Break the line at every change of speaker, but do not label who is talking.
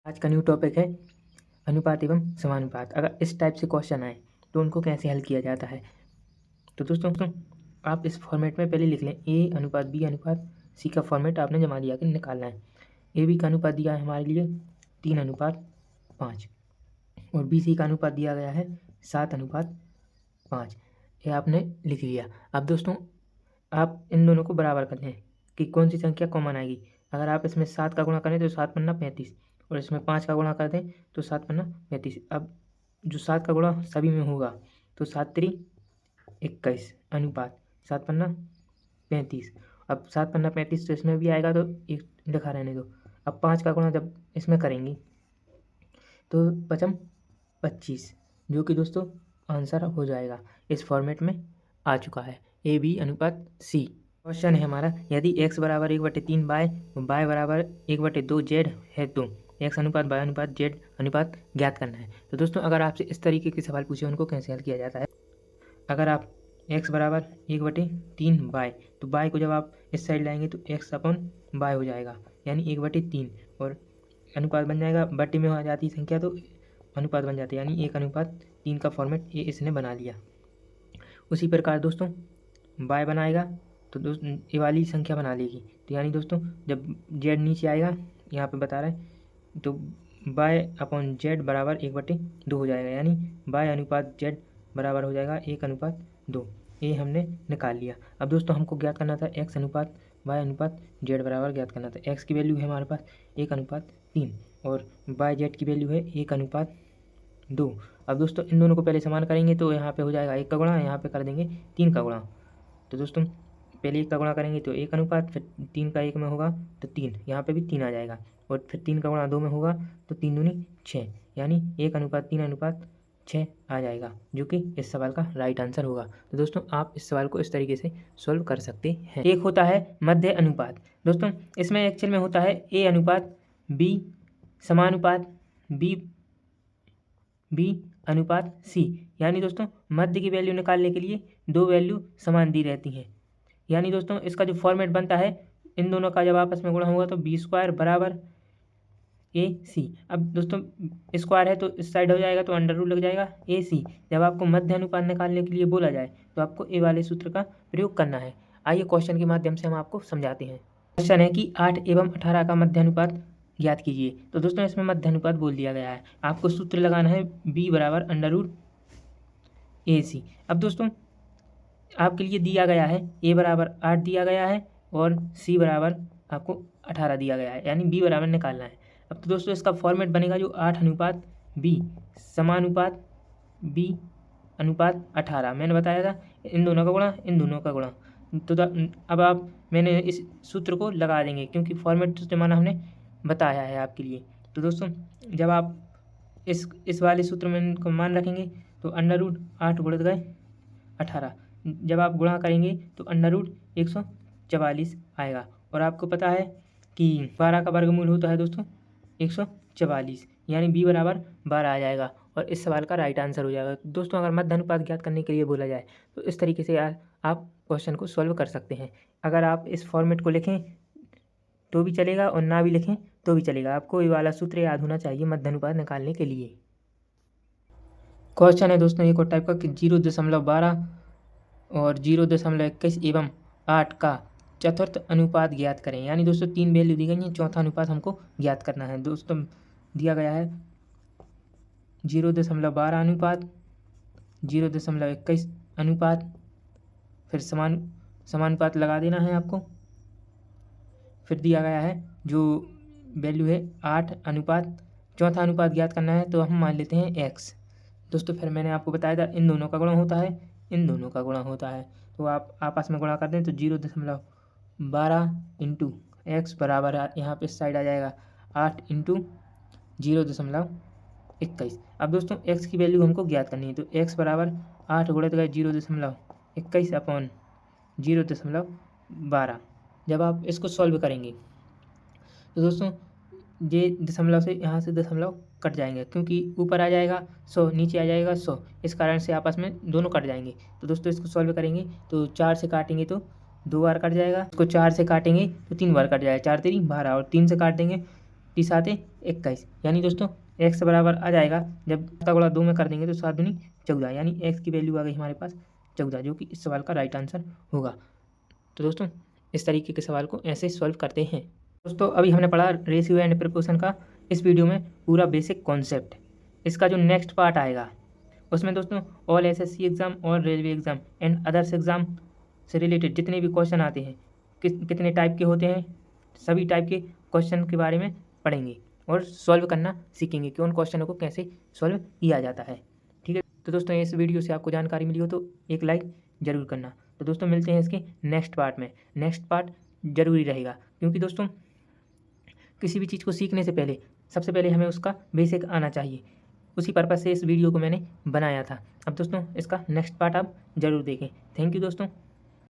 आज का new topic है अनुपात एवं समानुपात। अगर इस टाइप से क्वेश्चन आए तो उनको कैसे हल किया जाता है। तो दोस्तों आप इस फॉर्मेट में पहले लिख लें, ए अनुपात बी अनुपात सी का फॉर्मेट आपने जमा दिया कि निकालना है। ए बी का अनुपात दिया है हमारे लिए 3:5 और बी सी का अनुपात दिया गया है 7:5। ये आपने लिख लिया। अब दोस्तों आप इन दोनों को बराबर कर दें कि कौन सी संख्या कॉमन आएगी। अगर आप इसमें 7 का गुणा करें तो 7×5 और इसमें 5 का गुणा कर दें तो 7×35। अब जो 7 का गुणा सभी में होगा तो 7×3=21 अनुपात 7×35। अब 7×35 तो इसमें भी आएगा तो एक लिखा रहने दो। अब 5 का गुणा जब इसमें करेंगे तो 5×25, जो कि दोस्तों आंसर हो जाएगा। इस फॉर्मेट में आ चुका है ए बी अनुपात सी। क्वेश्चन है हमारा, यदि x बराबर 1/3 y बराबर 1/2 z है तो x अनुपात y अनुपात z अनुपात ज्ञात करना है। तो दोस्तों अगर आपसे इस तरीके के सवाल पूछे उनको कैसे हल किया जाता है। अगर आप x बराबर 1/3 y, तो y को जब आप इस साइड लाएंगे तो x/y हो जाएगा, यानी 1/3 और अनुपात बन जाएगा। बटे में आ जाती संख्या तो अनुपात बन जाता है, यानी 1:3 का फॉर्मेट ये इसने बना लिया। उसी प्रकार दोस्तों y बनाएगा तो दोस्तों ये वाली संख्या बना लेगी। तो यानी दोस्तों जब z नीचे आएगा, यहाँ पे बता रहे हैं, तो y/z बराबर 1/2 हो जाएगा, यानी y अनुपात z बराबर हो जाएगा 1:2। ये हमने निकाल लिया। अब दोस्तों हमको ज्ञात करना था x अनुपात y अनुपात z बराबर ज्ञात करना था। x की वैल्यू है हमारे पास 1:3 और y z की वैल्यू है 1:2। अब दोस्तों इन दोनों को पहले समान करेंगे तो यहाँ पे हो जाएगा 1 का गुणा, यहाँ पे कर देंगे 3 का गुणा। तो दोस्तों पहले 1 का गुणा करेंगे तो 1 अनुपात, फिर 3 का 1 में होगा तो 3, यहाँ पे भी 3 आ जाएगा और फिर 3 का गुणा 2 में होगा तो 3 दूनी 6, यानी 1:3:6 आ जाएगा, जो कि इस सवाल का राइट आंसर होगा। तो दोस्तों आप इस सवाल को इस तरीके से सॉल्व कर सकते हैं। एक होता है मध्य अनुपात। दोस्तों इसमें एक्चुअल में होता है ए अनुपात बी समानुपात बी अनुपात सी, यानी दोस्तों मध्य की वैल्यू निकालने के लिए दो वैल्यू समान दी रहती हैं। यानी दोस्तों इसका जो फॉर्मेट बनता है, इन दोनों का जब आपस में गुणा होगा तो b² बराबर AC। अब दोस्तों स्क्वायर है तो इस साइड हो जाएगा तो अंडर रूट लग जाएगा AC। जब आपको मध्य अनुपात निकालने के लिए बोला जाए तो आपको ए वाले सूत्र का प्रयोग करना है। आइए क्वेश्चन के माध्यम से हम आपको समझाते हैं। क्वेश्चन है कि 8 एवं 18 का मध्य अनुपात ज्ञात कीजिए। तो दोस्तों इसमें मध्य अनुपात बोल दिया गया है, आपको सूत्र लगाना है b बराबर √AC। अब दोस्तों आपके लिए दिया गया है a बराबर 8 दिया गया है और c बराबर आपको 18 दिया गया है, यानी b बराबर निकालना है। अब तो दोस्तों इसका फॉर्मेट बनेगा जो 8 अनुपात b समानुपात b अनुपात 18। मैंने बताया था इन दोनों का गुणा इन दोनों का गुणा। तो अब आप मैंने इस सूत्र को लगा देंगे क्योंकि फॉर्मेट जमाना हमने बताया है आपके लिए। तो दोस्तों जब आप इस वाले सूत्र में इनको मान रखेंगे तो √8 गुणित गए 18, जब आप गुणा करेंगे तो √144 आएगा। और आपको पता है कि 12 का वर्गमूल होता है दोस्तों 144, यानी b बराबर 12 आ जाएगा और इस सवाल का राइट आंसर हो जाएगा। दोस्तों अगर मध्य अनुपात ज्ञात करने के लिए बोला जाए तो इस तरीके से आप क्वेश्चन को सॉल्व कर सकते हैं। अगर आप इस फॉर्मेट को लिखें तो भी चलेगा और ना भी लिखें तो भी चलेगा, आपको ये वाला सूत्र याद होना चाहिए मध्य अनुपात निकालने के लिए। क्वेश्चन है दोस्तों एक और टाइप का कि 0.12 और 0.21 एवं 8 का चतुर्थ अनुपात ज्ञात करें। यानी दोस्तों 3 वैल्यू दी गई हैं, चौथा अनुपात हमको ज्ञात करना है। दोस्तों दिया गया है 0.12 अनुपात, 0.21 अनुपात, फिर समानुपात लगा देना है आपको। फिर दिया गया है जो वैल्यू है 8 अनुपात, चौथा अनुपात ज्ञात करना है तो हम मान लेते हैं x। दोस्तों फिर मैंने आपको बताया था इन दोनों का गुणा होता है, इन दोनों का गुणा होता है, तो आप आपस में गुणा कर दें तो 0.12 इंटू एक्स बराबर यहाँ पे इस साइड आ जाएगा 8 इंटू 0.21। अब दोस्तों x की वैल्यू हमको ज्ञात करनी है तो x बराबर 8 गुणित गए 0.21 अपॉन 0.12। जब आप इसको सॉल्व करेंगे तो दोस्तों ये दशमलव से यहाँ से दशमलव कट जाएंगे, क्योंकि ऊपर आ जाएगा 100 नीचे आ जाएगा 100, इस कारण से आपस में दोनों कट जाएंगे। तो दोस्तों इसको सॉल्व करेंगे तो 4 से काटेंगे तो 2 बार कट जाएगा, इसको 4 से काटेंगे तो 3 बार कट जाएगा, 4 3 12 और 3 से काट देंगे 30 7 21, यानी दोस्तों x बराबर आ जाएगा, जब का गुणा 2 में कर देंगे तो 7 दूनी 14, यानी x की वैल्यू आ गई हमारे पास 14, जो कि इस सवाल का राइट आंसर होगा। तो दोस्तों इस तरीके के सवाल को ऐसे सॉल्व करते हैं। दोस्तों अभी हमने पढ़ा रेशियो एंड प्रोपोर्शन का इस वीडियो में पूरा बेसिक कॉन्सेप्ट। इसका जो नेक्स्ट पार्ट आएगा उसमें दोस्तों ऑल एसएससी एग्ज़ाम और railway exam and others exam से रिलेटेड जितने भी क्वेश्चन आते हैं, कितने टाइप के होते हैं, सभी टाइप के क्वेश्चन के बारे में पढ़ेंगे और सॉल्व करना सीखेंगे कि उन क्वेश्चनों को कैसे सॉल्व किया जाता है। ठीक है, तो दोस्तों इस वीडियो से आपको जानकारी मिली हो तो एक लाइक ज़रूर करना। तो दोस्तों मिलते हैं इसके नेक्स्ट पार्ट में। नेक्स्ट पार्ट ज़रूरी रहेगा, क्योंकि दोस्तों किसी भी चीज़ को सीखने से पहले सबसे पहले हमें उसका बेसिक आना चाहिए। उसी पर्पज़ से इस वीडियो को मैंने बनाया था। अब दोस्तों इसका नेक्स्ट पार्ट आप ज़रूर देखें। थैंक यू दोस्तों।